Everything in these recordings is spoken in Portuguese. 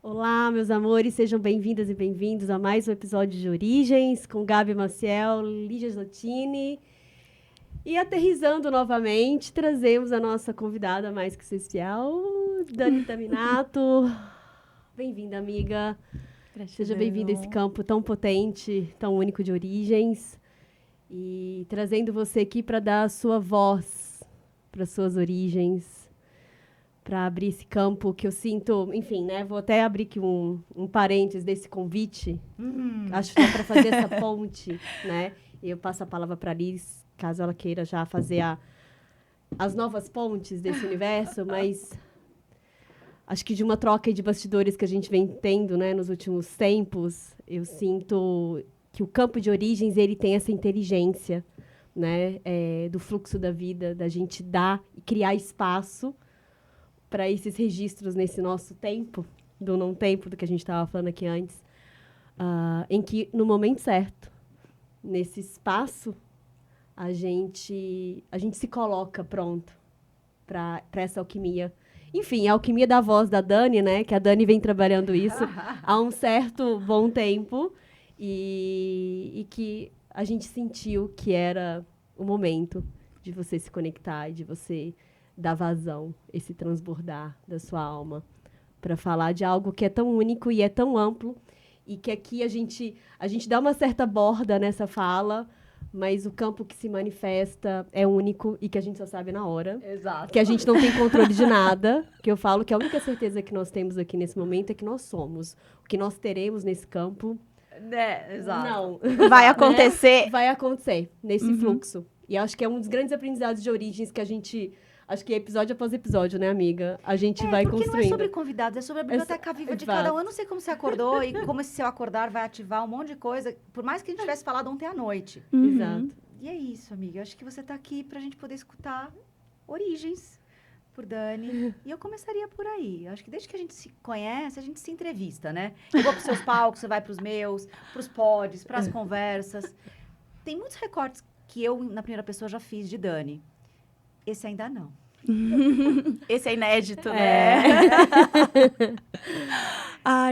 Olá, meus amores, sejam bem-vindas e bem-vindos a mais um episódio de Origens com Gabi Maciel, Lígia Zottini. E aterrizando novamente, trazemos a nossa convidada mais que especial, Dani Taminato. Bem-vinda, amiga. Gratidão. Seja bem-vinda a esse campo tão potente, tão único de origens. E trazendo você aqui para dar a sua voz para suas origens, para abrir esse campo que eu sinto, enfim, né? Vou até abrir aqui um parênteses desse convite. Acho que é para fazer essa ponte, né? E eu passo a palavra para a Liz, caso ela queira já fazer as novas pontes desse universo, mas acho que de uma troca de bastidores que a gente vem tendo, né, nos últimos tempos, eu sinto que o campo de origens ele tem essa inteligência, né, do fluxo da vida, da gente dar e criar espaço para esses registros nesse nosso tempo, do não tempo, do que a gente estava falando aqui antes, em que, no momento certo, nesse espaço, a gente se coloca pronto para essa alquimia. Enfim, a alquimia da voz da Dani, né? Que a Dani vem trabalhando isso há um certo bom tempo e que a gente sentiu que era o momento de você se conectar e de você dar vazão, esse transbordar da sua alma, para falar de algo que é tão único e é tão amplo e que aqui a gente dá uma certa borda nessa fala, mas o campo que se manifesta é único e que a gente só sabe na hora. Exato. Que a gente não tem controle de nada. Que eu falo que a única certeza que nós temos aqui nesse momento é que nós somos. O que nós teremos nesse campo... Exato. Não. Vai acontecer. Vai acontecer nesse fluxo. E acho que é um dos grandes aprendizados de origens que a gente... Acho que episódio após episódio, né, amiga? A gente vai porque construindo. não é sobre convidados, é sobre a biblioteca viva de cada um. Eu não sei como você acordou e como esse seu acordar vai ativar um monte de coisa. Por mais que a gente tivesse falado ontem à noite. Exato. E é isso, amiga. Eu acho que você tá aqui pra gente poder escutar origens por Dani. E eu começaria por aí. Eu acho que desde que a gente se conhece, a gente se entrevista, né? Eu vou pros seus palcos, você vai pros meus, pros pods, pras conversas. Tem muitos recortes que eu, na primeira pessoa, já fiz de Dani. Esse ainda não. Esse é inédito, né?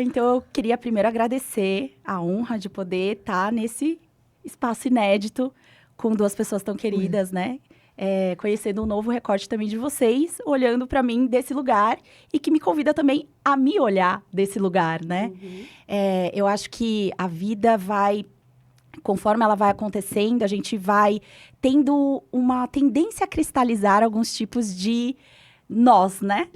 Então eu queria primeiro agradecer a honra de poder estar nesse espaço inédito com duas pessoas tão queridas, né? Conhecendo um novo recorte também de vocês, olhando para mim desse lugar e que me convida também a me olhar desse lugar, né? Eu acho que a vida vai... Conforme ela vai acontecendo, a gente vai tendo uma tendência a cristalizar alguns tipos de nós, né?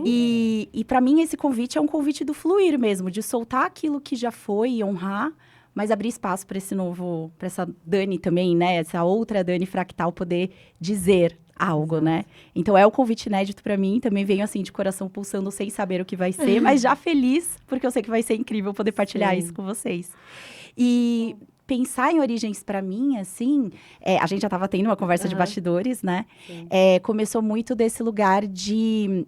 E para mim, esse convite é um convite do fluir mesmo, de soltar aquilo que já foi e honrar, mas abrir espaço para esse novo, para essa Dani também, né? Essa outra Dani fractal poder dizer algo, né? Então, é o convite inédito para mim. Também venho, assim, de coração pulsando, sem saber o que vai ser, mas já feliz, porque eu sei que vai ser incrível poder partilhar isso com vocês. E... pensar em origens para mim, assim, a gente já estava tendo uma conversa de bastidores, né? Começou muito desse lugar de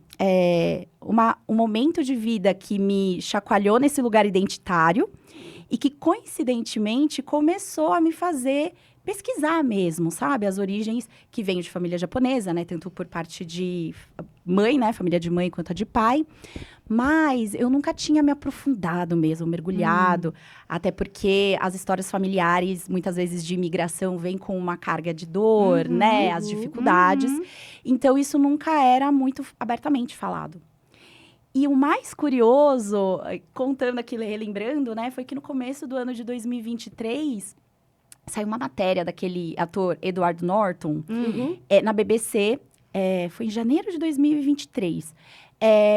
um momento de vida que me chacoalhou nesse lugar identitário e que, coincidentemente, começou a me fazer pesquisar mesmo, sabe? As origens que venho de família japonesa, né? Tanto por parte de mãe, né? Família de mãe quanto a de pai. Mas eu nunca tinha me aprofundado mesmo, mergulhado. Até porque as histórias familiares, muitas vezes de imigração, vêm com uma carga de dor, né? As dificuldades. Então, isso nunca era muito abertamente falado. E o mais curioso, contando aqui, relembrando, né? Foi que no começo do ano de 2023... saiu uma matéria daquele ator Edward Norton, na BBC, foi em janeiro de 2023,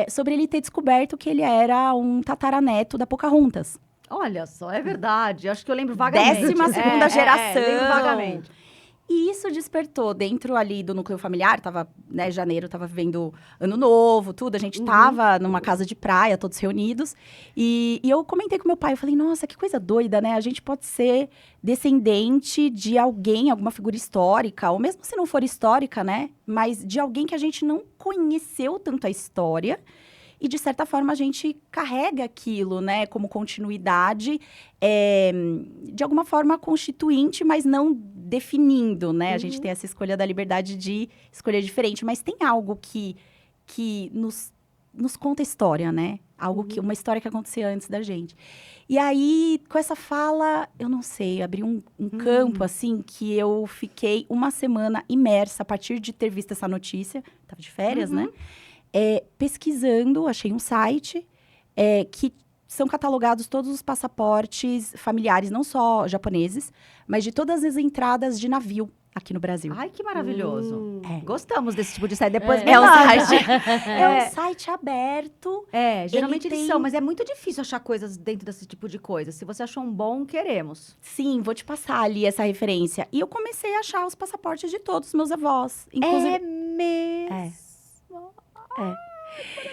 sobre ele ter descoberto que ele era um tataraneto da Pocahontas. Olha só, é verdade. Acho que eu lembro vagamente. 12ª geração. Lembro vagamente. E isso despertou dentro ali do núcleo familiar, tava, né, janeiro, tava vivendo ano novo, tudo, a gente tava numa casa de praia, todos reunidos, e eu comentei com meu pai, eu falei, nossa, que coisa doida, né, a gente pode ser descendente de alguém, alguma figura histórica, ou mesmo se não for histórica, né, mas de alguém que a gente não conheceu tanto a história, e, de certa forma, a gente carrega aquilo, né, como continuidade, de alguma forma constituinte, mas não definindo, né? A gente tem essa escolha da liberdade de escolher diferente, mas tem algo que nos nos conta história, né? Uma história que acontecia antes da gente. E aí, com essa fala, eu não sei, abri um campo, assim, que eu fiquei uma semana imersa a partir de ter visto essa notícia. Tava de férias, né? Pesquisando, achei um site que são catalogados todos os passaportes familiares, não só japoneses, mas de todas as entradas de navio aqui no Brasil. Ai, que maravilhoso. É. Gostamos desse tipo de site. Depois É um manda. site, é um site aberto. Geralmente Ele eles tem- são, mas é muito difícil achar coisas dentro desse tipo de coisa. Se você achou um bom, queremos. Sim, vou te passar ali essa referência. E eu comecei a achar os passaportes de todos os meus avós. Inclusive, mesmo.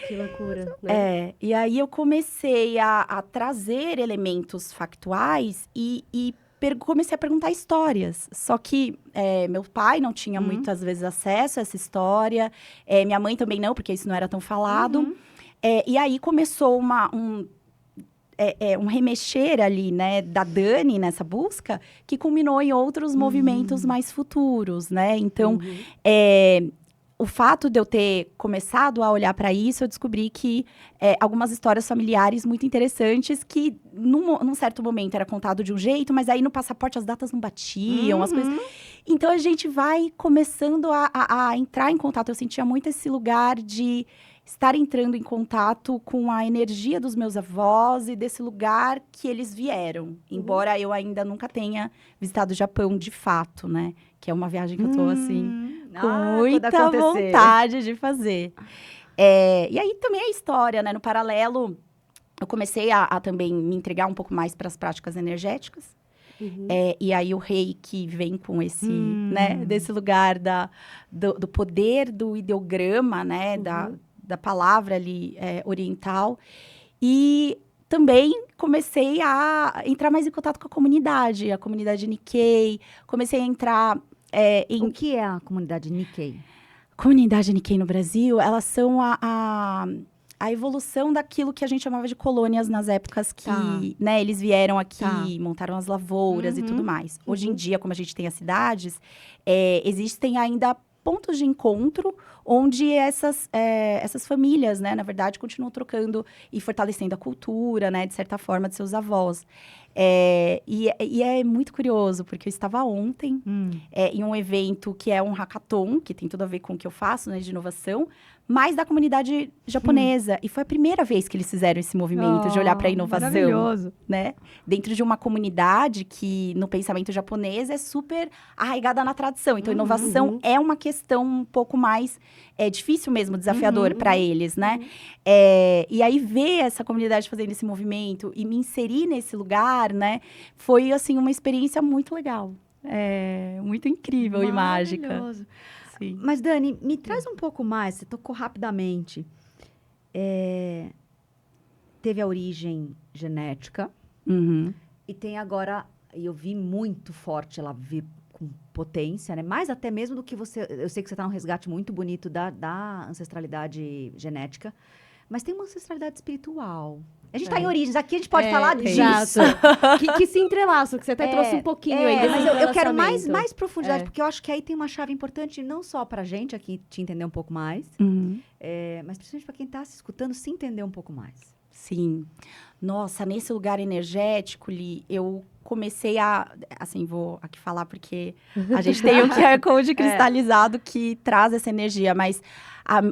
Que loucura, né? E aí eu comecei a trazer elementos factuais e comecei a perguntar histórias. Só que meu pai não tinha muitas vezes acesso a essa história. Minha mãe também não, porque isso não era tão falado. E aí começou um remexer ali, né, da Dani nessa busca, que culminou em outros movimentos mais futuros, né? Então, o fato de eu ter começado a olhar para isso, eu descobri que algumas histórias familiares muito interessantes que, num certo momento, era contado de um jeito, mas aí no passaporte as datas não batiam, as coisas... Então, a gente vai começando a entrar em contato. Eu sentia muito esse lugar de estar entrando em contato com a energia dos meus avós e desse lugar que eles vieram. Embora eu ainda nunca tenha visitado o Japão de fato, né? Que é uma viagem que eu tô, assim, com muita vontade de fazer. E aí também a história, né? No paralelo, eu comecei a também me entregar um pouco mais para as práticas energéticas. E aí o reiki vem com esse, né? Desse lugar do poder do ideograma, né? Da palavra ali oriental. E também comecei a entrar mais em contato com a comunidade Nikkei. Comecei a entrar O que é a comunidade Nikkei? Comunidade Nikkei no Brasil, elas são a evolução daquilo que a gente chamava de colônias nas épocas que, né, eles vieram aqui, montaram as lavouras e tudo mais. Hoje em dia, como a gente tem as cidades, existem ainda pontos de encontro onde essas famílias, né, na verdade, continuam trocando e fortalecendo a cultura, né, de certa forma, de seus avós. E é muito curioso, porque eu estava ontem em um evento que é um hackathon, que tem tudo a ver com o que eu faço, né, de inovação, mas da comunidade japonesa. E foi a primeira vez que eles fizeram esse movimento de olhar para a inovação. Maravilhoso. Né? Dentro de uma comunidade que, no pensamento japonês, é super arraigada na tradição. Então, inovação é uma questão um pouco mais difícil mesmo, desafiador para eles, né? E aí, ver essa comunidade fazendo esse movimento e me inserir nesse lugar, né? Foi, assim, uma experiência muito legal. Muito incrível e mágica. Maravilhoso. Sim. Mas, Dani, me traz um pouco mais, você tocou rapidamente. Teve a origem genética e tem agora, e eu vi muito forte ela vir com potência, né? Mais até mesmo do que você... Eu sei que você está num resgate muito bonito da ancestralidade genética, mas tem uma ancestralidade espiritual. A gente está em origens, aqui a gente pode falar disso. Exato. que se entrelaçam, que você até trouxe um pouquinho aí desse mas eu quero mais entrelaçamento. profundidade, porque eu acho que aí tem uma chave importante, não só pra gente aqui te entender um pouco mais, mas principalmente para quem está se escutando, se entender um pouco mais. Sim. Nossa, nesse lugar energético, Li, eu comecei a... Assim, vou aqui falar porque a gente tem o QR Code cristalizado que traz essa energia, mas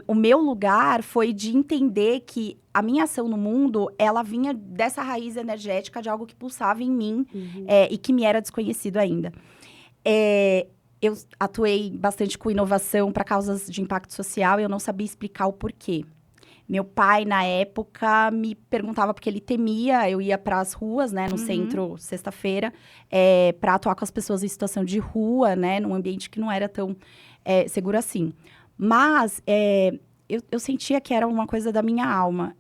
o meu lugar foi de entender que a minha ação no mundo, ela vinha dessa raiz energética de algo que pulsava em mim e que me era desconhecido ainda. Eu atuei bastante com inovação para causas de impacto social e eu não sabia explicar o porquê. Meu pai, na época, me perguntava porque ele temia. Eu ia para as ruas, né, no centro, sexta-feira, para atuar com as pessoas em situação de rua, né, num ambiente que não era tão seguro assim. Mas eu sentia que era uma coisa da minha alma.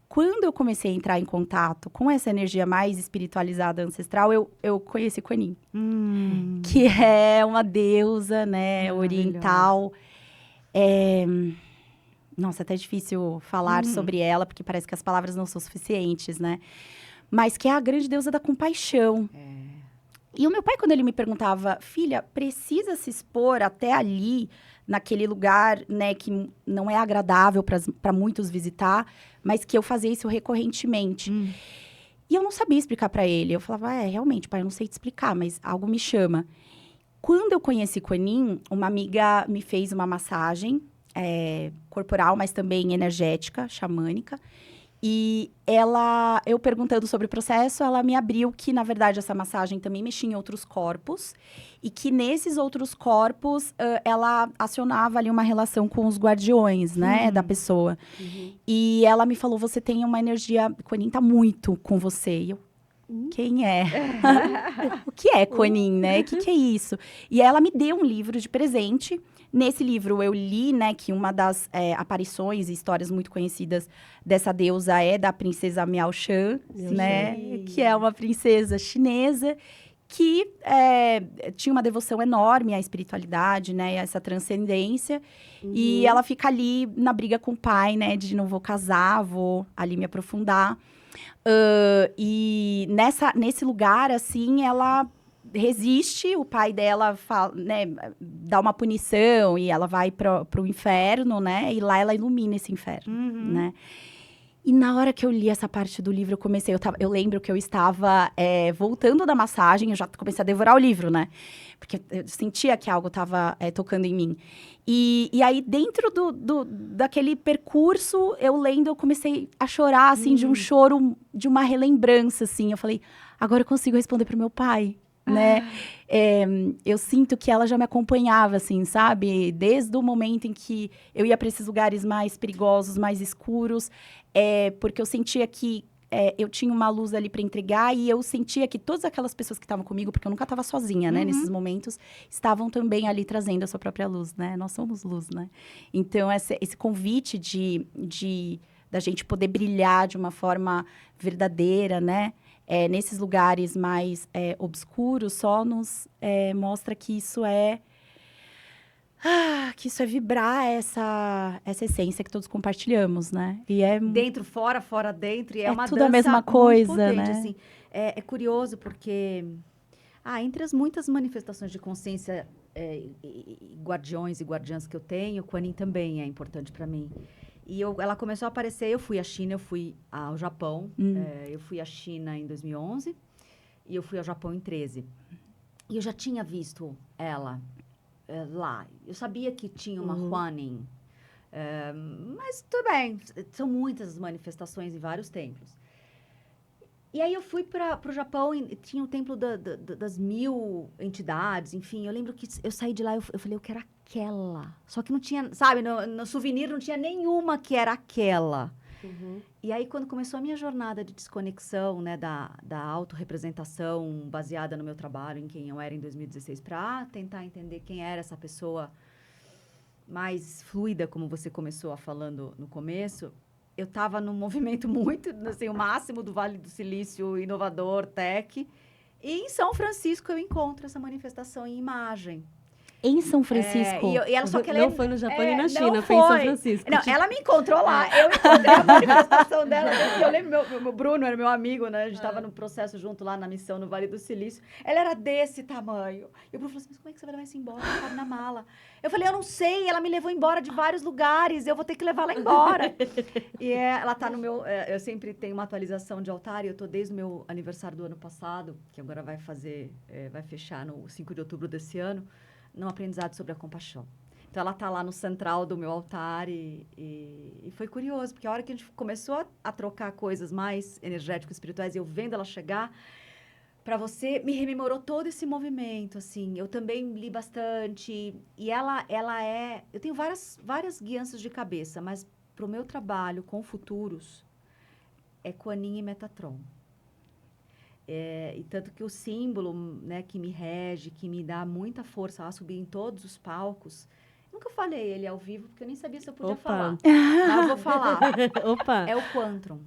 Quando eu comecei a entrar em contato com essa energia mais espiritualizada, ancestral, eu conheci Kuan Yin, que é uma deusa, né, oriental. Nossa, é até difícil falar sobre ela, porque parece que as palavras não são suficientes, né? Mas que é a grande deusa da compaixão. E o meu pai, quando ele me perguntava, filha, precisa se expor até ali, naquele lugar, né, que não é agradável para muitos visitar, mas que eu fazia isso recorrentemente. E eu não sabia explicar para ele. Eu falava, realmente, pai, eu não sei te explicar, mas algo me chama. Quando eu conheci Kuan-Yin, uma amiga me fez uma massagem corporal, mas também energética, xamânica. E eu perguntando sobre o processo, ela me abriu que, na verdade, essa massagem também mexia em outros corpos. E que nesses outros corpos, ela acionava ali uma relação com os guardiões, né, da pessoa. E ela me falou, você tem uma energia, Kuan-Yin tá muito com você. E eu, quem é? O que é Kuan-Yin, né? O que é isso? E ela me deu um livro de presente. Nesse livro eu li, né, que uma das aparições e histórias muito conhecidas dessa deusa é da princesa Miao Shan, né? Que é uma princesa chinesa que tinha uma devoção enorme à espiritualidade, né? A essa transcendência. E ela fica ali na briga com o pai, né? De não vou casar, vou ali me aprofundar. E nesse lugar, assim, ela resiste, o pai dela fala, né, dá uma punição e ela vai pro inferno, né? E lá ela ilumina esse inferno, né? E na hora que eu li essa parte do livro, eu lembro que eu estava voltando da massagem, eu já comecei a devorar o livro, né? Porque eu sentia que algo estava tocando em mim. E aí, dentro daquele percurso, eu lendo, eu comecei a chorar, assim, de um choro, de uma relembrança, assim. Eu falei, agora eu consigo responder pro meu pai, né? Eu sinto que ela já me acompanhava, assim, sabe? Desde o momento em que eu ia para esses lugares mais perigosos, mais escuros, porque eu sentia que eu tinha uma luz ali para entregar e eu sentia que todas aquelas pessoas que estavam comigo, porque eu nunca estava sozinha, né? Nesses momentos, estavam também ali trazendo a sua própria luz, né? Nós somos luz, né? Então, esse convite da gente poder brilhar de uma forma verdadeira, né? Nesses lugares mais obscuros, só nos mostra que isso é vibrar essa essência que todos compartilhamos, né? E dentro, fora, fora, dentro. E é uma tudo dança a mesma muito coisa, potente, né? assim. É curioso porque, entre as muitas manifestações de consciência e guardiões e guardiãs que eu tenho, o Kuan-Yin também é importante para mim. E ela começou a aparecer, eu fui à China, eu fui ao Japão. Eu fui à China em 2011 e eu fui ao Japão em 2013. E eu já tinha visto ela lá. Eu sabia que tinha uma Kuan-Yin. Mas tudo bem, são muitas as manifestações em vários templos. E aí eu fui para o Japão e tinha o templo das 1000 entidades, enfim. Eu lembro que eu saí de lá e eu falei, eu quero aquela. Só que não tinha, sabe, no souvenir não tinha nenhuma que era aquela. E aí, quando começou a minha jornada de desconexão, né, da autorrepresentação baseada no meu trabalho, em quem eu era em 2016, para tentar entender quem era essa pessoa mais fluida, como você começou falando no começo, eu estava num movimento muito, assim, o máximo do Vale do Silício, inovador, tech. E em São Francisco eu encontro essa manifestação em imagem. Em São Francisco? E ela, só que ela não foi no Japão nem na China, foi em São Francisco. Não, ela me encontrou lá. Eu encontrei a manifestação dela. Eu lembro, meu Bruno era meu amigo, né? A gente estava no processo junto lá na missão no Vale do Silício. Ela era desse tamanho. E o Bruno falou assim, mas como é que você vai levar isso embora? Não cabe na mala. Eu falei, eu não sei. Ela me levou embora de vários lugares. Eu vou ter que levar ela embora. E ela tá no meu... eu sempre tenho uma atualização de altar. E eu tô desde o meu aniversário do ano passado, que agora vai fechar no 5 de outubro desse ano, num aprendizado sobre a compaixão. Então, ela está lá no central do meu altar e foi curioso, porque a hora que a gente começou a trocar coisas mais energéticas, espirituais, e eu vendo ela chegar, para você, me rememorou todo esse movimento, assim. Eu também li bastante, e ela é... Eu tenho várias guianças de cabeça, mas para o meu trabalho com futuros, é Kuan-Yin e Metatron. E tanto que o símbolo, né, que me rege, que me dá muita força a subir em todos os palcos, nunca falei ele ao vivo, porque eu nem sabia se eu podia falar. Mas eu vou falar. É o Quantron,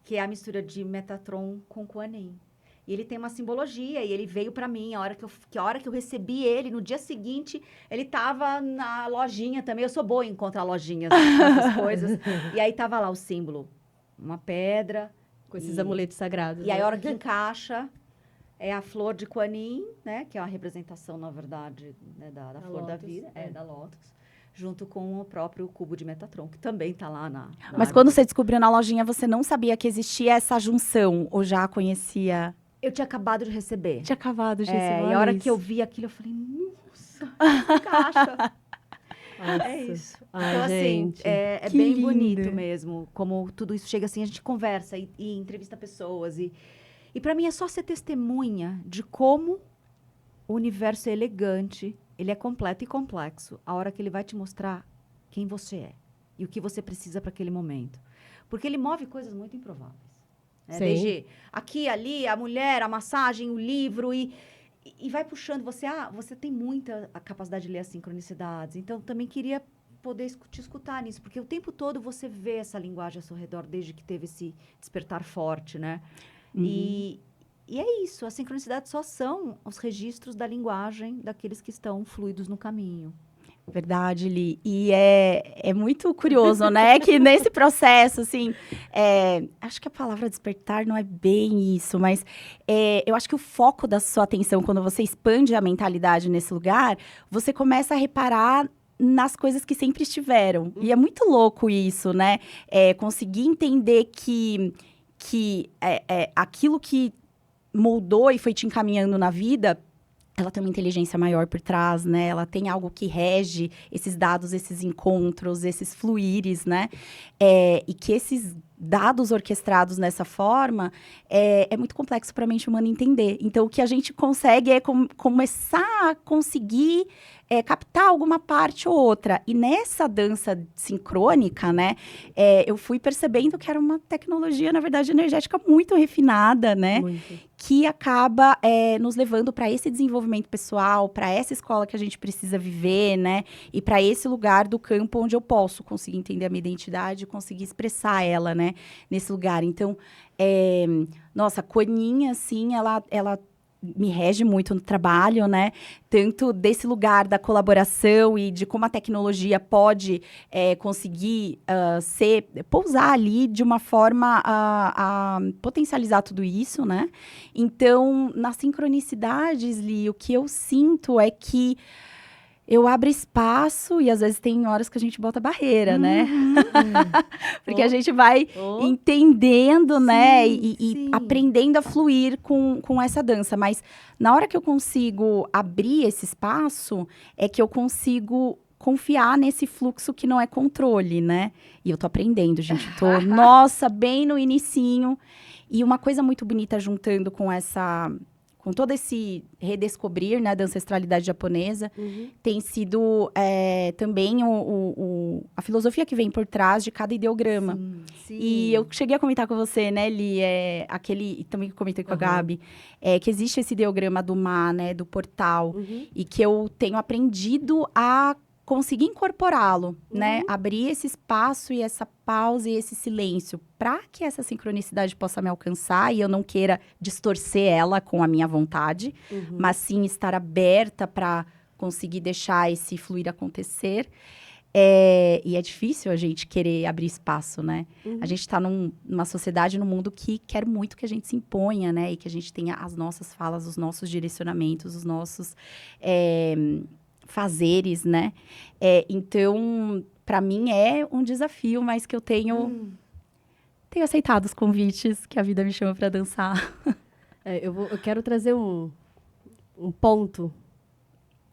que é a mistura de Metatron com Kuan-Yin. E ele tem uma simbologia, e ele veio para mim, a hora que eu recebi ele, no dia seguinte, ele estava na lojinha também. Eu sou boa em encontrar lojinhas, essas coisas. E aí estava lá o símbolo, uma pedra... Com esses amuletos sagrados. E aí, a hora que encaixa, é a flor de Kuan Yin, né? Que é uma representação, na verdade, né, da flor da Lótus, vida, da Lótus, junto com o próprio cubo de Metatron, que também está lá na Mas árvore. quando você descobriu na lojinha, você não sabia que existia essa junção? Ou já conhecia? Eu tinha acabado de receber. Tinha acabado de receber. E olha a hora isso. que eu vi aquilo, eu falei, nossa, encaixa. Nossa. É isso. Ai, Então, assim, gente. é Que bem lindo. bonito mesmo. Como tudo isso chega assim, a gente conversa e entrevista pessoas. E para mim é só ser testemunha de como o universo é elegante, ele é completo e complexo. A hora que ele vai te mostrar quem você é e o que você precisa para aquele momento. Porque ele move coisas muito improváveis. Né? Sim. Desde aqui, ali, a mulher, a massagem, o livro e vai puxando você. Você tem muita a capacidade de ler as sincronicidades. Então, também queria poder te escutar nisso. Porque o tempo todo você vê essa linguagem ao seu redor, desde que teve esse despertar forte, né? E é isso. As sincronicidades só são os registros da linguagem daqueles que estão fluidos no caminho. Verdade, Li. E é muito curioso, né? Que nesse processo, assim, acho que a palavra despertar não é bem isso, mas eu acho que o foco da sua atenção, quando você expande a mentalidade nesse lugar, você começa a reparar nas coisas que sempre estiveram. E é muito louco isso, né? Conseguir entender que aquilo que moldou e foi te encaminhando na vida, ela tem uma inteligência maior por trás, né? Ela tem algo que rege esses dados, esses encontros, esses fluires, né? E que esses dados orquestrados nessa forma é muito complexo para a mente humana entender. Então, o que a gente consegue é começar a conseguir captar alguma parte ou outra. E nessa dança sincrônica, né? Eu fui percebendo que era uma tecnologia, na verdade, energética muito refinada, né? Muito. Que acaba nos levando para esse desenvolvimento pessoal, para essa escola que a gente precisa viver, né? E para esse lugar do campo onde eu posso conseguir entender a minha identidade, conseguir expressar ela, né? Nesse lugar. Então, nossa, a Coninha, assim, ela me rege muito no trabalho, né? Tanto desse lugar da colaboração e de como a tecnologia pode conseguir pousar ali de uma forma a potencializar tudo isso, né? Então, nas sincronicidades, Li, o que eu sinto é que eu abro espaço e às vezes tem horas que a gente bota barreira, né? Porque a gente vai entendendo, né? E sim. aprendendo a fluir com essa dança. Mas na hora que eu consigo abrir esse espaço, é que eu consigo confiar nesse fluxo que não é controle, né? E eu tô aprendendo, gente. Nossa, bem no inicinho. E uma coisa muito bonita juntando com todo esse redescobrir, né, da ancestralidade japonesa, tem sido também a filosofia que vem por trás de cada ideograma. Sim. E eu cheguei a comentar com você, né, Li, e também comentei com a Gabi, que existe esse ideograma do Ma, né, do portal, e que eu tenho aprendido a conseguir incorporá-lo, né? Abrir esse espaço e essa pausa e esse silêncio para que essa sincronicidade possa me alcançar e eu não queira distorcer ela com a minha vontade, mas sim estar aberta para conseguir deixar esse fluir acontecer. E é difícil a gente querer abrir espaço, né? A gente está numa sociedade, num mundo que quer muito que a gente se imponha, né? E que a gente tenha as nossas falas, os nossos direcionamentos, os nossos fazeres, né? Então, para mim é um desafio, mas que eu tenho aceitado os convites que a vida me chama para dançar. Eu quero trazer um ponto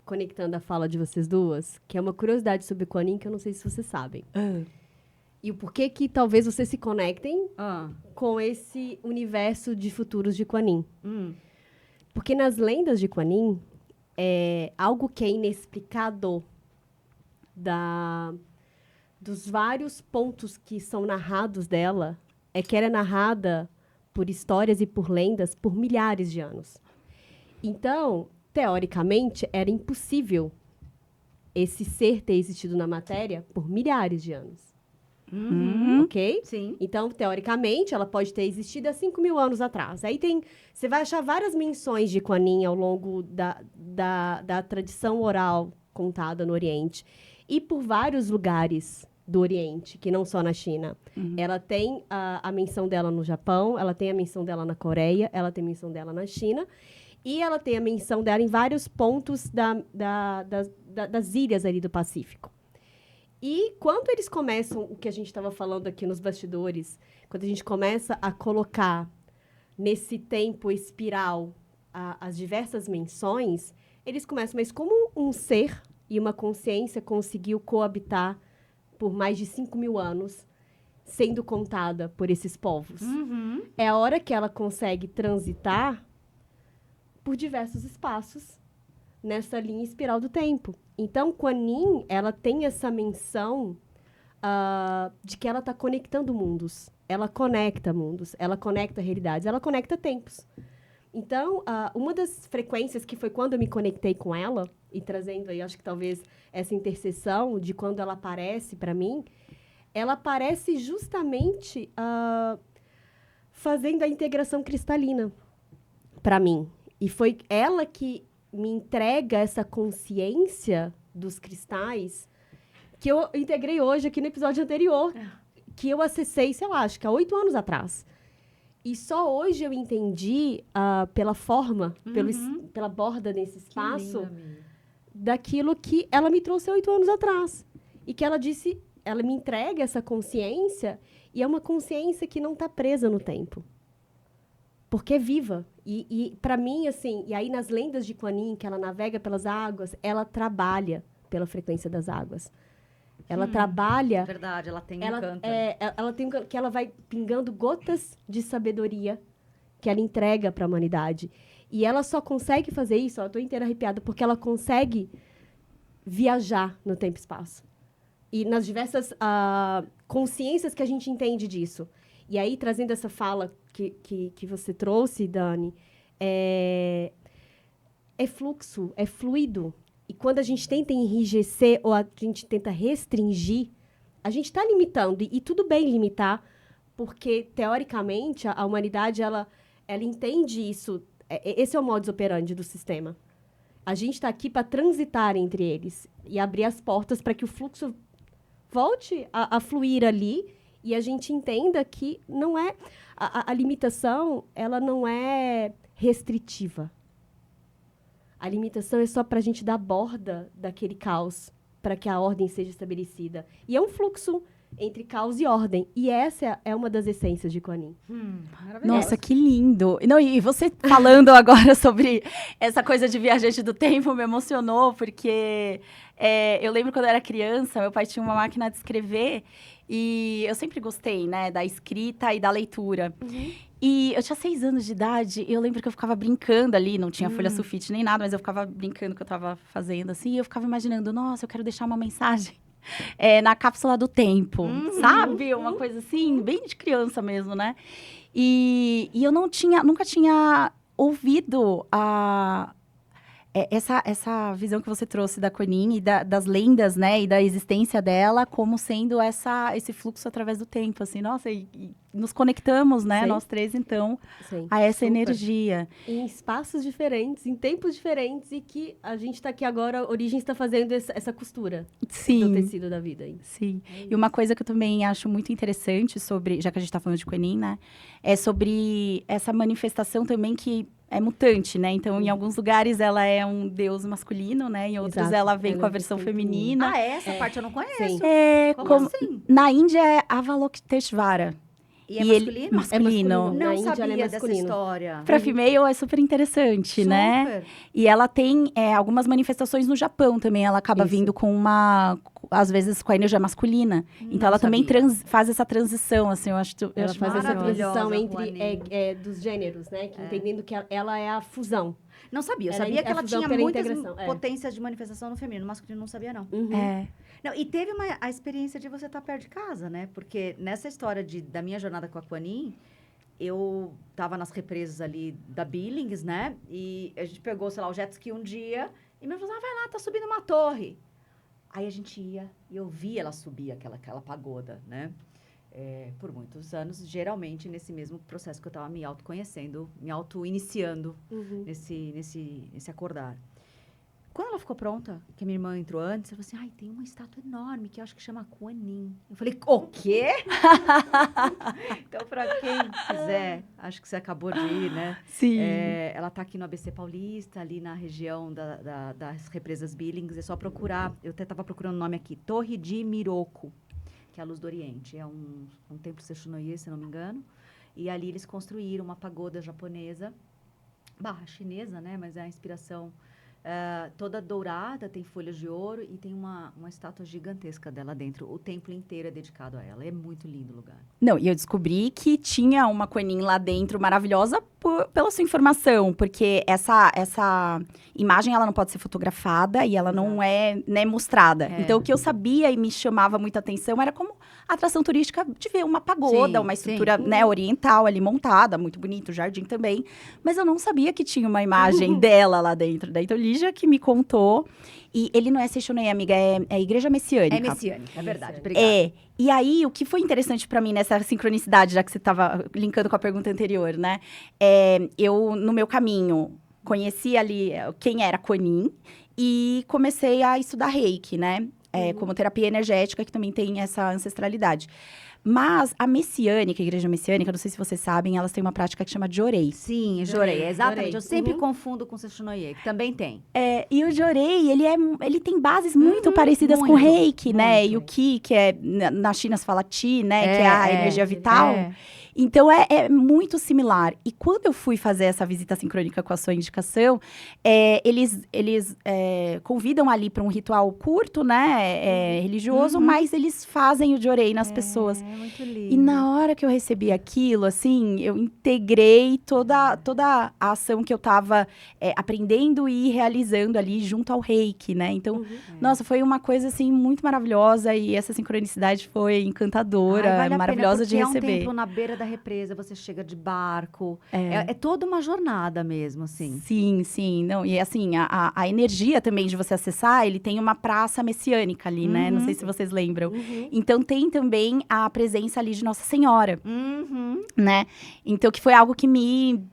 conectando a fala de vocês duas, que é uma curiosidade sobre o Kuan Yin que eu não sei se vocês sabem. E o porquê que talvez vocês se conectem com esse universo de futuros de Kuan Yin. Porque nas lendas de Kuan Yin, algo que é inexplicado dos vários pontos que são narrados dela, é que ela é narrada por histórias e por lendas por milhares de anos. Então, teoricamente, era impossível esse ser ter existido na matéria por milhares de anos. Ok? Sim. Então, teoricamente, ela pode ter existido há 5.000 anos atrás. Aí você vai achar várias menções de Kuan Yin ao longo da tradição oral contada no Oriente. E por vários lugares do Oriente, que não só na China. Ela tem a menção dela no Japão, ela tem a menção dela na Coreia, ela tem a menção dela na China, e ela tem a menção dela em vários pontos das ilhas ali do Pacífico. E quando eles começam, o que a gente estava falando aqui nos bastidores, quando a gente começa a colocar nesse tempo espiral as diversas menções, eles começam, mas como um ser e uma consciência conseguiu coabitar por mais de 5.000 anos, sendo contada por esses povos? É a hora que ela consegue transitar por diversos espaços nessa linha espiral do tempo. Então, Kuan Yin, ela tem essa menção de que ela está conectando mundos. Ela conecta mundos, ela conecta realidades, ela conecta tempos. Então, uma das frequências que foi quando eu me conectei com ela, e trazendo aí, acho que talvez essa interseção de quando ela aparece para mim, ela aparece justamente fazendo a integração cristalina para mim. E foi ela que me entrega essa consciência dos cristais que eu integrei hoje aqui no episódio anterior, que eu acessei, sei lá, acho que há 8 anos atrás. E só hoje eu entendi, pela forma, pela borda desse espaço, daquilo que ela me trouxe há 8 anos atrás. E que ela disse, ela me entrega essa consciência, e é uma consciência que não está presa no tempo. Porque é viva. E para mim, assim, e aí nas lendas de Kuan Yin, que ela navega pelas águas, ela trabalha pela frequência das águas. Ela trabalha... Verdade, ela tem um Ela, canto. ela tem que ela vai pingando gotas de sabedoria que ela entrega para a humanidade. E ela só consegue fazer isso, eu estou inteira arrepiada, porque ela consegue viajar no tempo e espaço. E nas diversas consciências que a gente entende disso. E aí, trazendo essa fala que você trouxe, Dani, é fluxo, é fluido. E quando a gente tenta enrijecer ou a gente tenta restringir, a gente está limitando. E tudo bem limitar, porque, teoricamente, a humanidade ela entende isso. Esse é o modus operandi do sistema. A gente está aqui para transitar entre eles e abrir as portas para que o fluxo volte a fluir ali e a gente entenda que não é... A limitação, ela não é restritiva. A limitação é só para a gente dar borda daquele caos, para que a ordem seja estabelecida. E é um fluxo entre caos e ordem. E essa é uma das essências de Kuan Yin. Nossa, que lindo! Não, e você falando agora sobre essa coisa de viajante do tempo me emocionou, porque eu lembro quando eu era criança, meu pai tinha uma máquina de escrever e eu sempre gostei, né, da escrita e da leitura. E eu tinha 6 anos de idade e eu lembro que eu ficava brincando ali, não tinha folha sulfite nem nada, mas eu ficava brincando que eu estava fazendo assim, e eu ficava imaginando, nossa, eu quero deixar uma mensagem na cápsula do tempo, sabe? Uma coisa assim, bem de criança mesmo, né? E eu nunca tinha ouvido essa visão que você trouxe da Kuan Yin e das lendas, né? E da existência dela como sendo esse fluxo através do tempo, assim. Nossa, e nos conectamos, né? Sim. Nós três, então, Sim, a essa super. energia. Em espaços diferentes, em tempos diferentes, e que a gente está aqui agora, a Origem está fazendo essa costura do Sim. tecido da vida. Hein? Sim. E uma coisa que eu também acho muito interessante sobre, já que a gente está falando de Kuan Yin, né? É sobre essa manifestação também que é mutante, né? Então, em alguns lugares ela é um deus masculino, né? Em outros Exato. ela vem Ela com a é versão feminina. feminina. Essa parte eu não conheço. Sim. Como assim? Na Índia é Avalokiteshvara. E é E ele- masculino? masculino. Na Não Índia, ela sabia é dessa masculino. história. Para female é super interessante, né? Super. E ela tem algumas manifestações no Japão também. Ela acaba Isso. vindo com às vezes, com a energia masculina. Então, Não ela também sabia. faz essa transição, assim, eu acho Ela faz essa maravilhosa, transição entre Juaninha. dos gêneros, né? Que entendendo que ela é a fusão. Não sabia. Eu Ela sabia é que ela fusão tinha pela muitas integração, potências de manifestação no feminino. No masculino não sabia, não. É. Não, e teve a experiência de você estar perto de casa, né? Porque nessa história da minha jornada com a Kuan Yin, eu tava nas represas ali da Billings, né? E a gente pegou, sei lá, o jet ski um dia e me falou, vai lá, tá subindo uma torre. Aí a gente ia e eu via ela subir aquela pagoda, né? Por muitos anos, geralmente nesse mesmo processo que eu tava me autoconhecendo, me auto-iniciando nesse acordar. Quando ela ficou pronta, que a minha irmã entrou antes, ela falou assim, ai, tem uma estátua enorme que eu acho que chama Kuan Yin. Eu falei, o quê? Então, pra quem quiser, acho que você acabou de ir, né? Sim. Ela tá aqui no ABC Paulista, ali na região das represas Billings. É só procurar, eu até tava procurando o nome aqui, Torre de Miroku, que é a Luz do Oriente. É um templo Seishonoye, se não me engano. E ali eles construíram uma pagoda japonesa, chinesa, né? Mas é a inspiração toda dourada, tem folhas de ouro e tem uma estátua gigantesca dela dentro. O templo inteiro é dedicado a ela. É muito lindo o lugar. Não, e eu descobri que tinha uma Kuan Yin lá dentro maravilhosa pela sua informação, porque essa imagem ela não pode ser fotografada e ela não é, né, mostrada. Então, o que eu sabia e me chamava muita atenção era como atração turística de ver uma pagoda, uma estrutura né, oriental ali montada, muito bonito, o jardim também. Mas eu não sabia que tinha uma imagem dela lá dentro. Daí, então, Lígia que me contou. E ele não é Seishonoye, amiga, é Igreja Messiânica. É messiânica, é verdade. Obrigada. E aí, o que foi interessante pra mim nessa sincronicidade, já que você estava linkando com a pergunta anterior, né? Eu, no meu caminho, conheci ali quem era Kuan Yin e comecei a estudar Reiki, né? Como terapia energética, que também tem essa ancestralidade. Mas a messiânica, a igreja messiânica, não sei se vocês sabem, elas têm uma prática que chama Jorei. Sim, Jorei, exatamente. Eu sempre confundo com Seishonoye, que também tem. E o Jorei, ele tem bases muito parecidas com o Reiki, né? E o Qi, que na China se fala Qi, né? Que é a energia vital. Então, é muito similar. E quando eu fui fazer essa visita sincrônica com a sua indicação, eles convidam ali para um ritual curto, né? Religioso, mas eles fazem o Jorei nas pessoas. É muito lindo. E na hora que eu recebi aquilo, assim, eu integrei toda a ação que eu tava aprendendo e realizando ali junto ao Reiki, né? Então, nossa, foi uma coisa, assim, muito maravilhosa. E essa sincronicidade foi encantadora, vale maravilhosa de receber. É um templo na beira da represa, você chega de barco. É toda uma jornada mesmo, assim. Sim. Não, e assim, a energia também de você acessar, ele tem uma praça messiânica ali, né? Não sei se vocês lembram. Então, tem também a presença ali de Nossa Senhora, né? Então, que foi algo que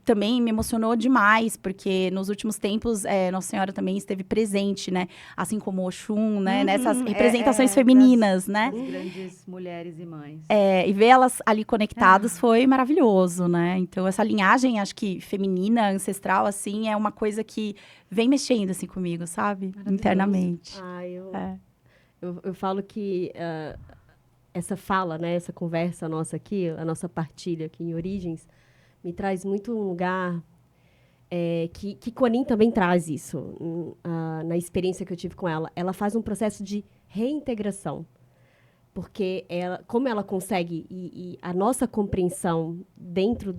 também me emocionou demais, porque nos últimos tempos, Nossa Senhora também esteve presente, né? Assim como Oxum, né? Nessas representações femininas, né? As grandes mulheres e mães. E ver elas ali conectadas foi maravilhoso, né? Então, essa linhagem, acho que feminina, ancestral, assim, é uma coisa que vem mexendo, assim, comigo, sabe? Internamente. Eu falo que essa fala, né? Essa conversa nossa aqui, a nossa partilha aqui em Origens, me traz muito um lugar que Kuan Yin também traz isso. Na experiência que eu tive com ela. Ela faz um processo de reintegração. Porque como ela consegue, e a nossa compreensão dentro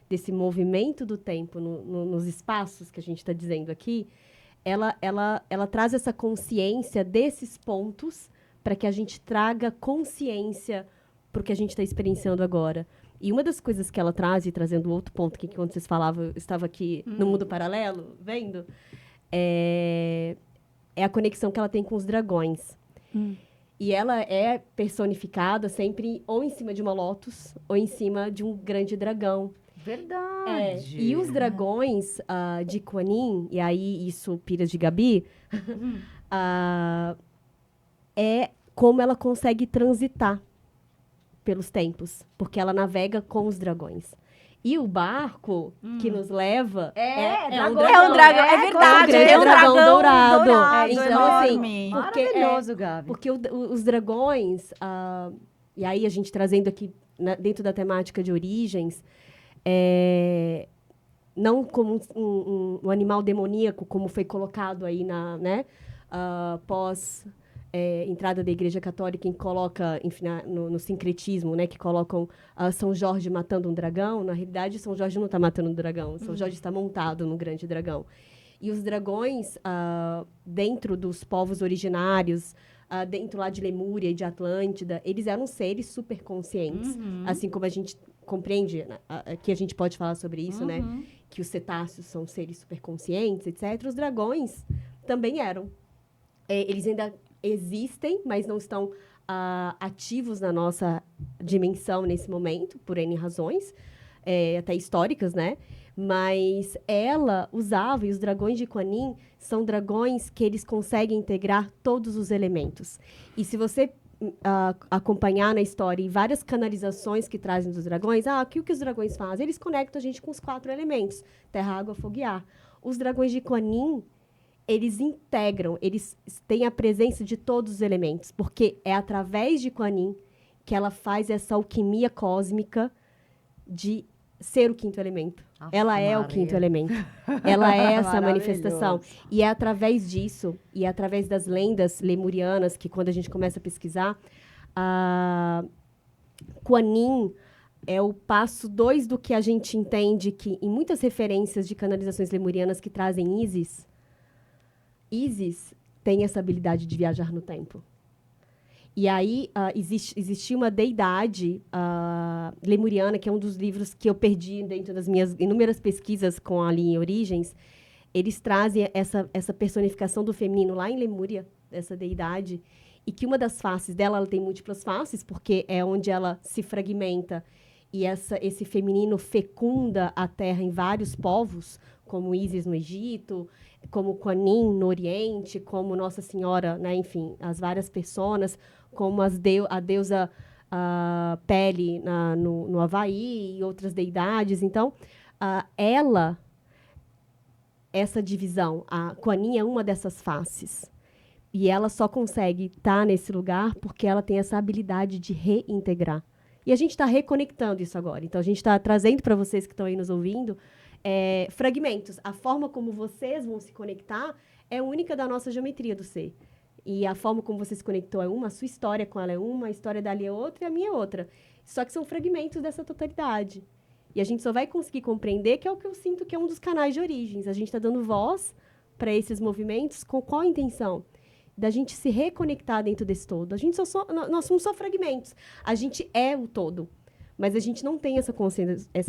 desse movimento do tempo, nos espaços que a gente está dizendo aqui, ela traz essa consciência desses pontos para que a gente traga consciência para o que a gente está experienciando agora. E uma das coisas que ela traz, e trazendo outro ponto, que quando vocês falavam, eu estava aqui no mundo paralelo, vendo, é a conexão que ela tem com os dragões. E ela é personificada sempre ou em cima de uma lótus ou em cima de um grande dragão. Verdade. E os dragões de Kuan Yin, e aí isso, Piras de Gabi, é como ela consegue transitar pelos tempos, porque ela navega com os dragões. E o barco que nos leva um dragão, é verdade, é um dragão dourado. Então, assim, maravilhoso, Gabi. Porque os dragões, e aí a gente trazendo aqui dentro da temática de Origens, não como um animal demoníaco, como foi colocado aí pós entrada da Igreja Católica, em coloca, enfim, no sincretismo, né, que colocam São Jorge matando um dragão. Na realidade, São Jorge não está matando um dragão. São Jorge está montado num grande dragão. E os dragões, dentro dos povos originários, dentro lá de Lemúria e de Atlântida, eles eram seres super conscientes. Assim como a gente compreende, que a gente pode falar sobre isso, né? Que os cetáceos são seres super conscientes, etc. Os dragões também eram. Eles ainda existem, mas não estão ativos na nossa dimensão nesse momento, por N razões. até históricas, né? Mas ela usava, e os dragões de Kuan Yin são dragões que eles conseguem integrar todos os elementos. E se você acompanhar na história e várias canalizações que trazem dos dragões, o que os dragões fazem? Eles conectam a gente com os 4 elementos, terra, água, fogo e ar. Os dragões de Kuan Yin, eles integram, eles têm a presença de todos os elementos, porque é através de Kuan Yin que ela faz essa alquimia cósmica de ser o 5º elemento. Ela é o 5º elemento. Ela é essa manifestação. E é através disso, e é através das lendas lemurianas, que quando a gente começa a pesquisar, Kuan Yin é o passo 2 do que a gente entende que, em muitas referências de canalizações lemurianas que trazem Isis tem essa habilidade de viajar no tempo. E aí, existia uma deidade lemuriana, que é um dos livros que eu perdi dentro das minhas inúmeras pesquisas com a linha Origens. Eles trazem essa personificação do feminino lá em Lemúria, dessa deidade, e que uma das faces dela, ela tem múltiplas faces, porque é onde ela se fragmenta, e esse feminino fecunda a terra em vários povos, como Ísis no Egito, como Kuan Yin no Oriente, como Nossa Senhora, né, enfim, as várias personas, como a deusa Pele no Havaí e outras deidades. Então, essa divisão, a Kuan Yin é uma dessas faces. E ela só consegue estar nesse lugar porque ela tem essa habilidade de reintegrar. E a gente está reconectando isso agora. Então, a gente está trazendo para vocês que estão aí nos ouvindo fragmentos. A forma como vocês vão se conectar é única da nossa geometria do ser. E a forma como você se conectou é uma, a sua história com ela é uma, a história dali é outra e a minha é outra. Só que são fragmentos dessa totalidade. E a gente só vai conseguir compreender, que é o que eu sinto que é um dos canais de origens. A gente está dando voz para esses movimentos com qual intenção? Da gente se reconectar dentro desse todo. Nós somos só fragmentos. A gente é o todo. Mas a gente não tem essa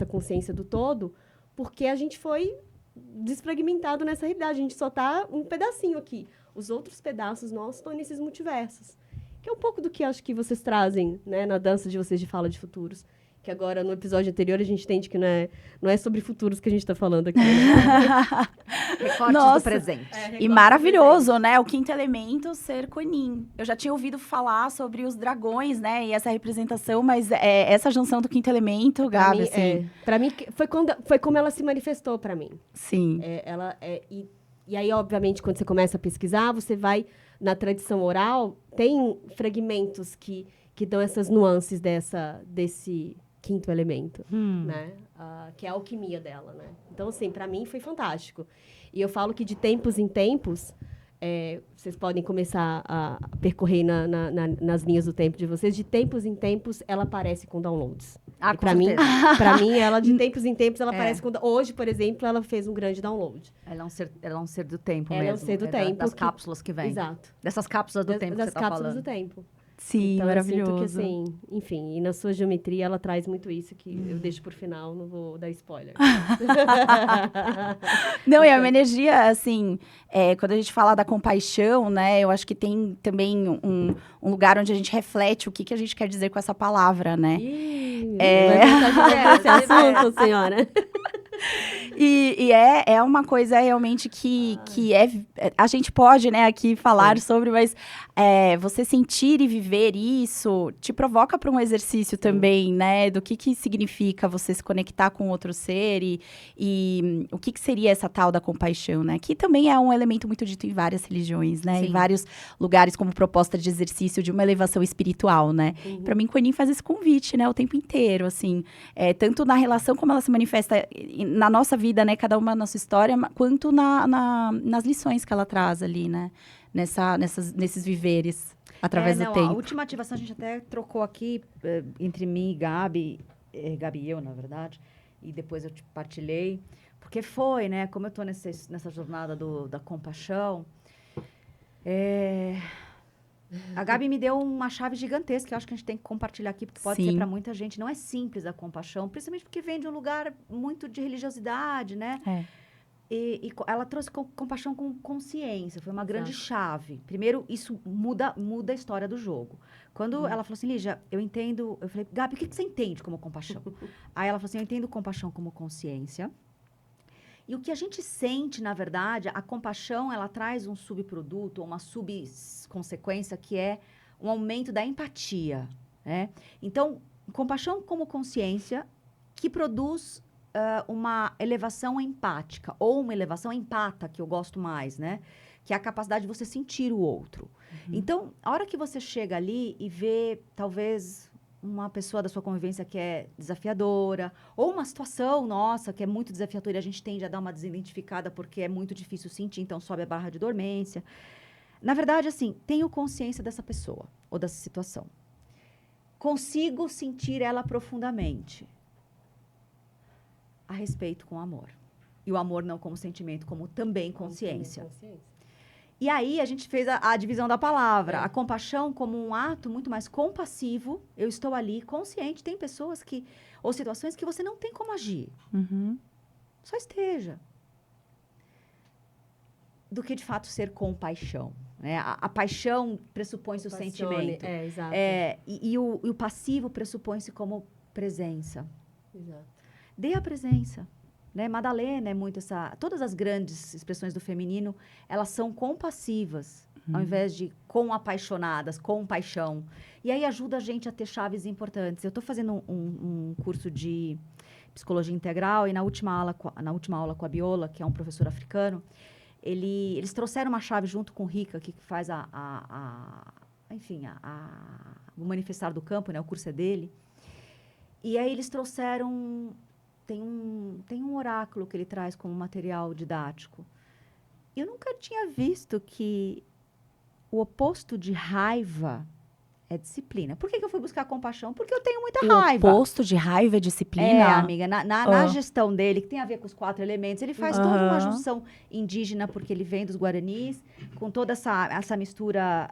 consciência do todo porque a gente foi desfragmentado nessa realidade. A gente só está um pedacinho aqui. Os outros pedaços nossos estão nesses multiversos. Que é um pouco do que acho que vocês trazem, né, na dança de vocês de fala de futuros. Que agora, no episódio anterior, a gente entende que não é sobre futuros que a gente está falando aqui. Né? Recortes do presente. E maravilhoso, né? O 5º elemento ser Kuan Yin. Eu já tinha ouvido falar sobre os dragões, né? E essa representação, mas essa junção do 5º elemento, Gabi, assim... Pra mim, foi como ela se manifestou pra mim. Sim. E aí, obviamente, quando você começa a pesquisar, você vai, na tradição oral, tem fragmentos que dão essas nuances desse 5º elemento, né? Que é a alquimia dela, né? Então, assim, para mim foi fantástico. E eu falo que de tempos em tempos, vocês podem começar a percorrer nas linhas do tempo de vocês, de tempos em tempos ela aparece com downloads. Para mim, ela de tempos em tempos ela aparece com... Hoje, por exemplo, ela fez um grande download. Ela é um ser do tempo mesmo. Ela é um ser do tempo. Das cápsulas que vem. Exato. Dessas cápsulas do tempo que você tá falando. Das cápsulas do tempo. Sim, então, maravilhoso. Eu sinto que, assim, enfim, e na sua geometria ela traz muito isso, que eu deixo por final, não vou dar spoiler. Não, e é uma energia, assim, quando a gente fala da compaixão, né, eu acho que tem também um lugar onde a gente reflete o que a gente quer dizer com essa palavra, né? Esse assunto, senhora. E é uma coisa realmente que a gente pode, né, aqui falar sobre, mas você sentir e viver isso te provoca para um exercício também, né, do que significa você se conectar com outro ser e o que seria essa tal da compaixão, né, que também é um elemento muito dito em várias religiões, né, em vários lugares como proposta de exercício de uma elevação espiritual, né. Para mim, Kuan Yin faz esse convite, né, o tempo inteiro, assim, tanto na relação como ela se manifesta na nossa vida, né, cada uma na nossa história, quanto nas lições que ela traz ali, né, nesses viveres, através do tempo. A última ativação a gente até trocou aqui entre mim e Gabi, Gabi e eu, na verdade, e depois eu te partilhei, porque foi, né, como eu tô nessa jornada da compaixão, a Gabi me deu uma chave gigantesca que eu acho que a gente tem que compartilhar aqui, porque pode ser para muita gente. Não é simples a compaixão, principalmente porque vem de um lugar muito de religiosidade, né? Ela trouxe compaixão com consciência, foi uma grande chave. Primeiro, isso muda a história do jogo. Quando ela falou assim, Lígia, eu entendo... Eu falei, Gabi, o que você entende como compaixão? Aí ela falou assim, eu entendo compaixão como consciência. E o que a gente sente, na verdade, a compaixão, ela traz um subproduto, uma subconsequência, que é um aumento da empatia, né? Então, compaixão como consciência que produz uma elevação empática, ou uma elevação empata, que eu gosto mais, né? Que é a capacidade de você sentir o outro. Então, a hora que você chega ali e vê, talvez, uma pessoa da sua convivência que é desafiadora, ou uma situação nossa que é muito desafiadora e a gente tende a dar uma desidentificada porque é muito difícil sentir, então sobe a barra de dormência. Na verdade, assim, tenho consciência dessa pessoa ou dessa situação. Consigo sentir ela profundamente. A respeito com amor. E o amor não como sentimento, como também consciência. E aí a gente fez a divisão da palavra. A compaixão como um ato muito mais compassivo. Eu estou ali consciente. Tem pessoas que... Ou situações que você não tem como agir. Só esteja. Do que, de fato, ser compaixão. Né? A paixão pressupõe-se o sentimento. Exato. E o passivo pressupõe-se como presença. Exato. Dê a presença, né? Madalena é muito essa... Todas as grandes expressões do feminino, elas são compassivas, ao invés de apaixonadas, com paixão. E aí ajuda a gente a ter chaves importantes. Eu estou fazendo um curso de psicologia integral e na última aula com a Biola, que é um professor africano, eles trouxeram uma chave junto com o Rika, que faz o Manifestar do Campo, né? O curso é dele. E aí eles trouxeram... Tem um oráculo que ele traz como material didático. Eu nunca tinha visto que o oposto de raiva é disciplina. Por que eu fui buscar compaixão? Porque eu tenho muita raiva. O oposto de raiva é disciplina? É, amiga. Na gestão dele, que tem a ver com os 4 elementos, ele faz toda uma junção indígena, porque ele vem dos Guaranis, com toda essa mistura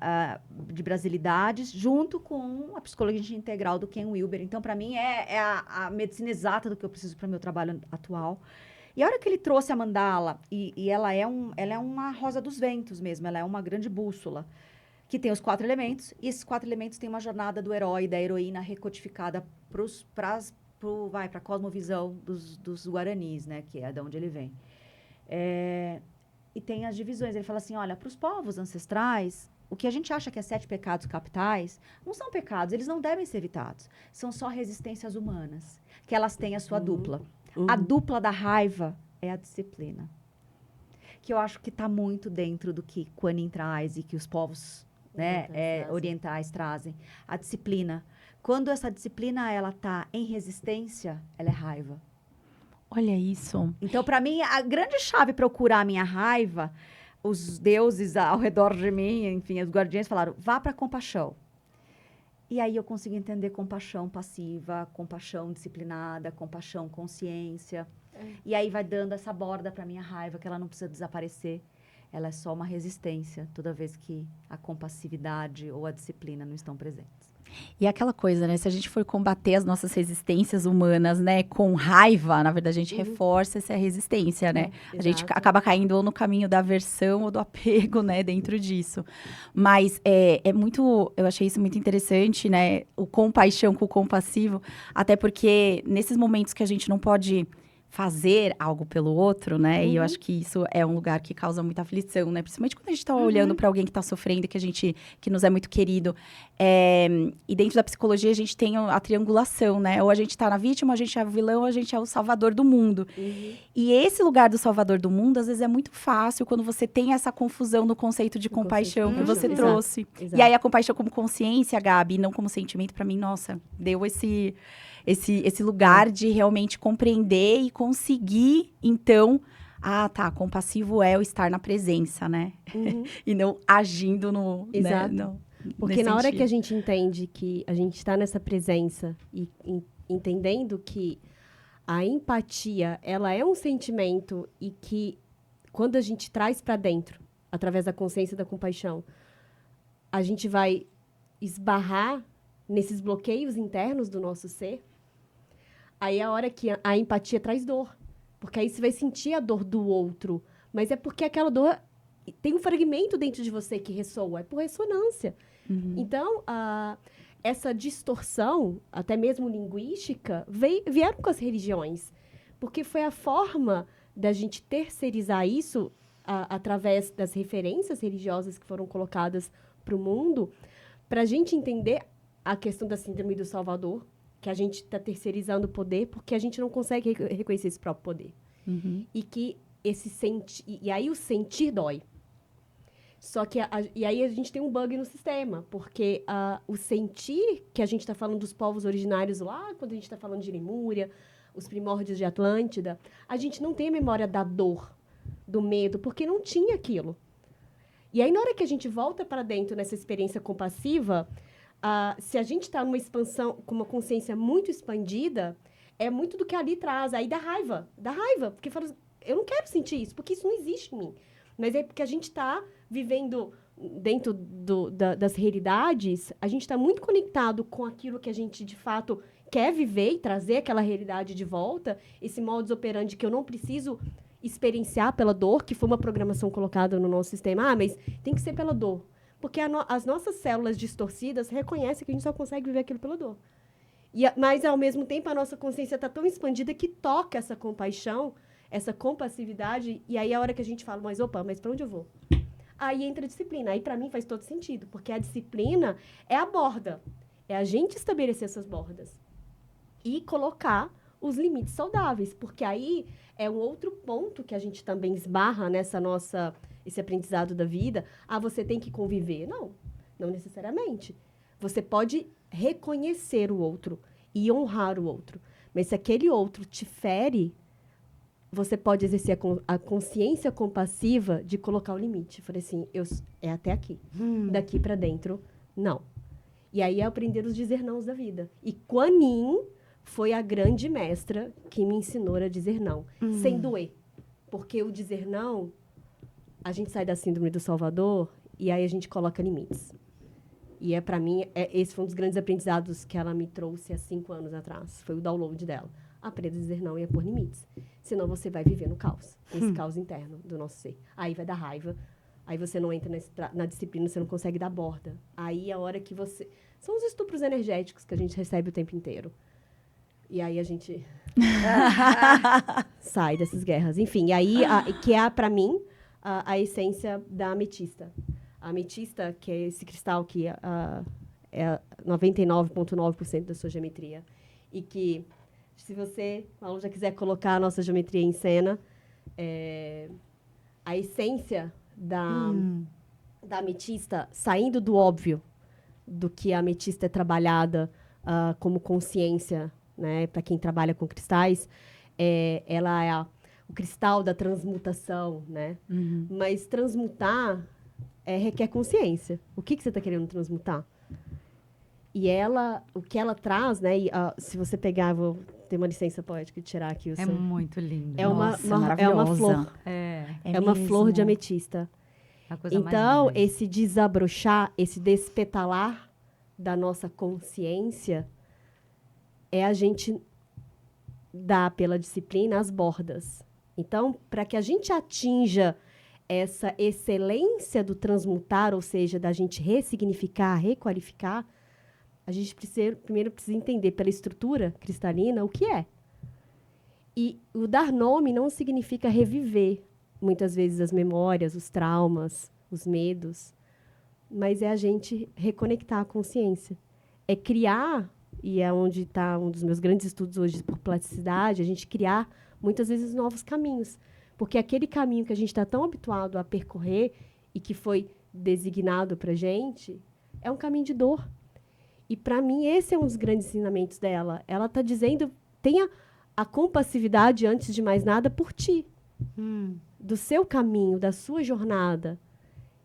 de brasilidades, junto com a psicologia integral do Ken Wilber. Então, para mim, é a medicina exata do que eu preciso para o meu trabalho atual. E a hora que ele trouxe a mandala, e ela é uma rosa dos ventos mesmo, ela é uma grande bússola, que tem os 4 elementos, e esses 4 elementos têm uma jornada do herói e da heroína recodificada para a cosmovisão dos Guaranis, né, que é de onde ele vem. E tem as divisões. Ele fala assim, olha, para os povos ancestrais, o que a gente acha que é 7 pecados capitais, não são pecados, eles não devem ser evitados. São só resistências humanas, que elas têm a sua dupla. A dupla da raiva é a disciplina. Que eu acho que está muito dentro do que Kuan Yin traz e que os povos... orientais trazem a disciplina. Quando essa disciplina ela tá em resistência, ela é raiva. Olha isso. Então, para mim, a grande chave para eu curar a minha raiva, os deuses ao redor de mim, enfim, os guardiões falaram, vá para compaixão. E aí eu consigo entender compaixão passiva, compaixão disciplinada, compaixão consciência. E aí vai dando essa borda para minha raiva, que ela não precisa desaparecer. Ela é só uma resistência toda vez que a compassividade ou a disciplina não estão presentes. E aquela coisa, né? Se a gente for combater as nossas resistências humanas, né? Com raiva, na verdade, a gente reforça essa resistência, né? A gente acaba caindo ou no caminho da aversão ou do apego, né? Dentro disso. Mas eu achei isso muito interessante, né? O compaixão com o compassivo. Até porque nesses momentos que a gente não pode... fazer algo pelo outro, né? E eu acho que isso é um lugar que causa muita aflição, né? Principalmente quando a gente tá olhando para alguém que tá sofrendo, que nos é muito querido. E dentro da psicologia, a gente tem a triangulação, né? Ou a gente tá na vítima, ou a gente é o vilão, ou a gente é o salvador do mundo. E esse lugar do salvador do mundo, às vezes, é muito fácil quando você tem essa confusão no conceito de compaixão que você trouxe. Exato. E aí, a compaixão como consciência, Gabi, não como sentimento, para mim, nossa, deu esse lugar de realmente compreender e conseguir, então... compassivo é o estar na presença, né? E não agindo no... Exato. Né? Porque na hora que a gente entende que a gente está nessa presença e entendendo que a empatia, ela é um sentimento e que quando a gente traz para dentro, através da consciência da compaixão, a gente vai esbarrar nesses bloqueios internos do nosso ser, aí é a hora que a empatia traz dor. Porque aí você vai sentir a dor do outro. Mas é porque aquela dor tem um fragmento dentro de você que ressoa. É por ressonância. Então, essa distorção, até mesmo linguística, vieram com as religiões. Porque foi a forma da gente terceirizar isso através das referências religiosas que foram colocadas para o mundo, para a gente entender a questão da síndrome do Salvador, que a gente está terceirizando o poder porque a gente não consegue reconhecer esse próprio poder. E que e aí o sentir dói. Só que e aí a gente tem um bug no sistema, porque o sentir que a gente está falando dos povos originários lá, quando a gente está falando de Lemúria, os primórdios de Atlântida, a gente não tem a memória da dor, do medo, porque não tinha aquilo. E aí, na hora que a gente volta para dentro nessa experiência compassiva, se a gente está numa expansão, com uma consciência muito expandida, é muito do que ali traz. Aí dá raiva, porque fala, eu não quero sentir isso, porque isso não existe em mim. Mas é porque a gente está vivendo dentro das realidades, a gente está muito conectado com aquilo que a gente, de fato, quer viver e trazer aquela realidade de volta, esse modus operandi que eu não preciso experienciar pela dor, que foi uma programação colocada no nosso sistema. Mas tem que ser pela dor. Porque as nossas células distorcidas reconhecem que a gente só consegue viver aquilo pela dor. Mas, ao mesmo tempo, a nossa consciência está tão expandida que toca essa compaixão, essa compassividade, e aí a hora que a gente fala, mas para onde eu vou? Aí entra a disciplina. Aí, para mim, faz todo sentido, porque a disciplina é a borda. É a gente estabelecer essas bordas. E colocar os limites saudáveis, porque aí é um outro ponto que a gente também esbarra esse aprendizado da vida. Você tem que conviver. Não necessariamente. Você pode reconhecer o outro e honrar o outro. Mas se aquele outro te fere, você pode exercer a consciência compassiva de colocar o limite. Falei assim, é até aqui. Daqui para dentro, não. E aí é aprender os dizer nãos da vida. E Kuan Yin foi a grande mestra que me ensinou a dizer não, sem doer. Porque o dizer não, a gente sai da síndrome do Salvador e aí a gente coloca limites. E para mim, esse foi um dos grandes aprendizados que ela me trouxe há 5 anos atrás. Foi o download dela. Aprenda a dizer não e a pôr limites. Senão você vai viver no caos. Esse caos interno do nosso ser. Aí vai dar raiva. Aí você não entra na disciplina, você não consegue dar borda. Aí a hora que você... São os estupros energéticos que a gente recebe o tempo inteiro. E aí a gente sai dessas guerras. Enfim, aí que é, para mim, a essência da ametista. A ametista, que é esse cristal que é 99,9% da sua geometria. E que, se você, Malu, já quiser colocar a nossa geometria em cena, a essência da ametista, saindo do óbvio, do que a ametista é trabalhada como consciência, né, para quem trabalha com cristais, ela é o cristal da transmutação, né? Mas transmutar requer consciência. O que você está querendo transmutar? E o que ela traz, né? Se você pegar, vou ter uma licença poética de tirar aqui o seu. Muito lindo. É uma flor. É uma flor de ametista. Então, esse desabrochar, esse despetalar da nossa consciência é a gente dar pela disciplina as bordas. Então, para que a gente atinja essa excelência do transmutar, ou seja, da gente ressignificar, requalificar, a gente primeiro precisa entender pela estrutura cristalina o que é. E o dar nome não significa reviver, muitas vezes, as memórias, os traumas, os medos, mas é a gente reconectar a consciência. É criar, e é onde está um dos meus grandes estudos hoje por plasticidade, a gente criar, muitas vezes, novos caminhos. Porque aquele caminho que a gente está tão habituado a percorrer e que foi designado para a gente, é um caminho de dor. E, para mim, esse é um dos grandes ensinamentos dela. Ela está dizendo, tenha a compassividade, antes de mais nada, por ti. Do seu caminho, da sua jornada.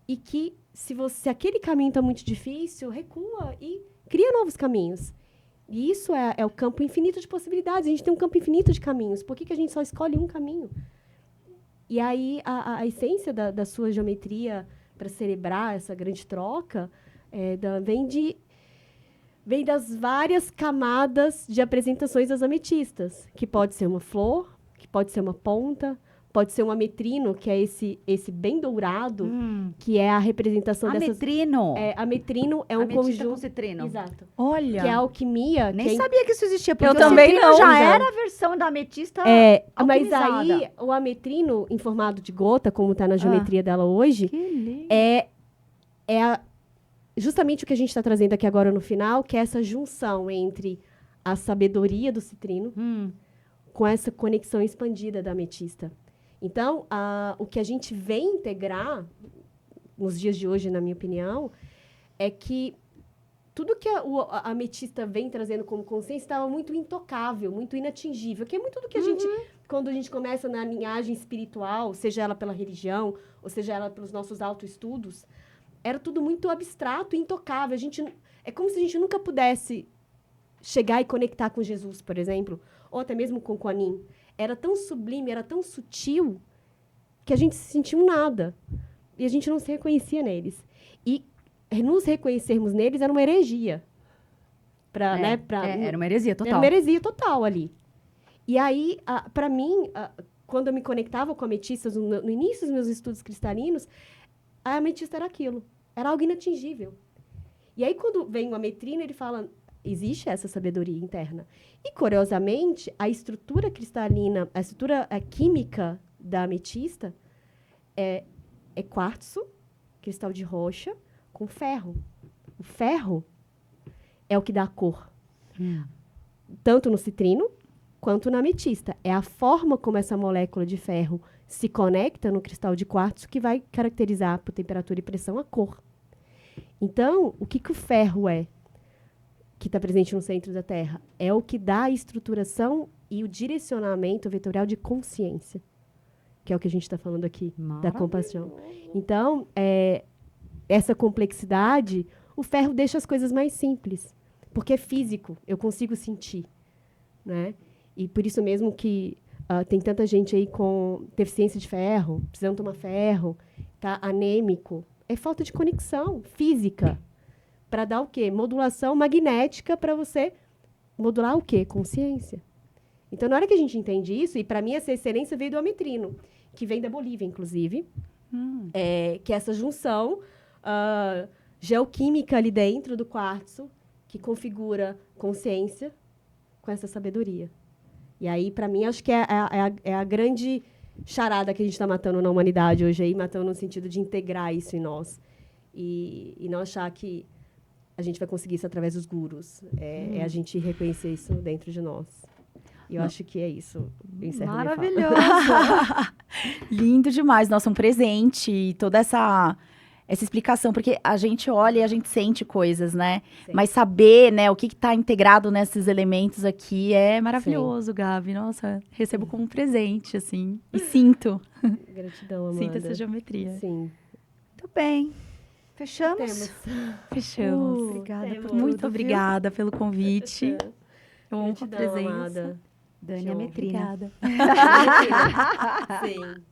E que, se aquele caminho está muito difícil, recua e cria novos caminhos. E isso é o campo infinito de possibilidades. A gente tem um campo infinito de caminhos. Por que a gente só escolhe um caminho? E aí, a essência da sua geometria para celebrar essa grande troca vem das várias camadas de apresentações das ametistas, que pode ser uma flor, que que pode ser uma ponta, pode ser um ametrino, que é esse bem dourado, que é a representação dessas... Ametrino. Ametrino é um Ametista conjunto... com citrino. Exato. Olha. Que é a alquimia... Nem que é sabia que isso existia, porque Eu o também citrino não, já já. era a versão da ametista mas alquimizada. aí, o ametrino em formato de gota, como está na geometria dela hoje, Que lindo. justamente o que a gente está trazendo aqui agora no final, que é essa junção entre a sabedoria do citrino com essa conexão expandida da ametista. Então, o que a gente vem integrar nos dias de hoje, na minha opinião, é que tudo que a ametista vem trazendo como consciência estava muito intocável, muito inatingível, que é muito do que a gente, quando a gente começa na linhagem espiritual, seja ela pela religião, ou seja ela pelos nossos autoestudos, era tudo muito abstrato e intocável. É como se a gente nunca pudesse chegar e conectar com Jesus, por exemplo, ou até mesmo com Kuan-Yin. Era tão sublime, era tão sutil, que a gente se sentia um nada. E a gente não se reconhecia neles. E nos reconhecermos neles era uma heresia. Era uma heresia total. Era uma heresia total ali. E aí, para mim, quando eu me conectava com ametistas no início dos meus estudos cristalinos, a ametista era aquilo. Era algo inatingível. E aí, quando vem o ametrino, ele fala, existe essa sabedoria interna. E, curiosamente, a estrutura cristalina, a estrutura química da ametista é quartzo, cristal de rocha, com ferro. O ferro é o que dá a cor. Tanto no citrino, quanto na ametista. É a forma como essa molécula de ferro se conecta no cristal de quartzo que vai caracterizar, por temperatura e pressão, a cor. Então, o que o ferro é, que está presente no centro da Terra? É o que dá a estruturação e o direcionamento vetorial de consciência, que é o que a gente está falando aqui, da compaixão. Então, essa complexidade, o ferro deixa as coisas mais simples, porque é físico, eu consigo sentir, né? E por isso mesmo que tem tanta gente aí com deficiência de ferro, precisando tomar ferro, tá anêmico. É falta de conexão física. Para dar o quê? Modulação magnética para você modular o quê? Consciência. Então, na hora que a gente entende isso, e para mim essa excelência veio do ametrino, que vem da Bolívia, inclusive, que é essa junção geoquímica ali dentro do quartzo, que configura consciência com essa sabedoria. E aí, para mim, acho que é a grande charada que a gente está matando na humanidade hoje, aí, matando no sentido de integrar isso em nós. E não achar que a gente vai conseguir isso através dos gurus. É a gente reconhecer isso dentro de nós. E eu acho que é isso. Eu encerro minha fala. Maravilhoso! Lindo demais. Nossa, um presente. E toda essa explicação, porque a gente olha e a gente sente coisas, né? Sim. Mas saber, né, o que está integrado nesses elementos aqui é maravilhoso, Gabi. Nossa, recebo como um presente, assim. E sinto. Gratidão, Amanda. Sinto essa geometria. Sim. Muito bem. Fechamos? Temos. Fechamos. Obrigada por Muito tudo, obrigada pelo convite. Eu amo a Gratidão, presença. amada. Dani Show. Ametrina. Obrigada. Sim.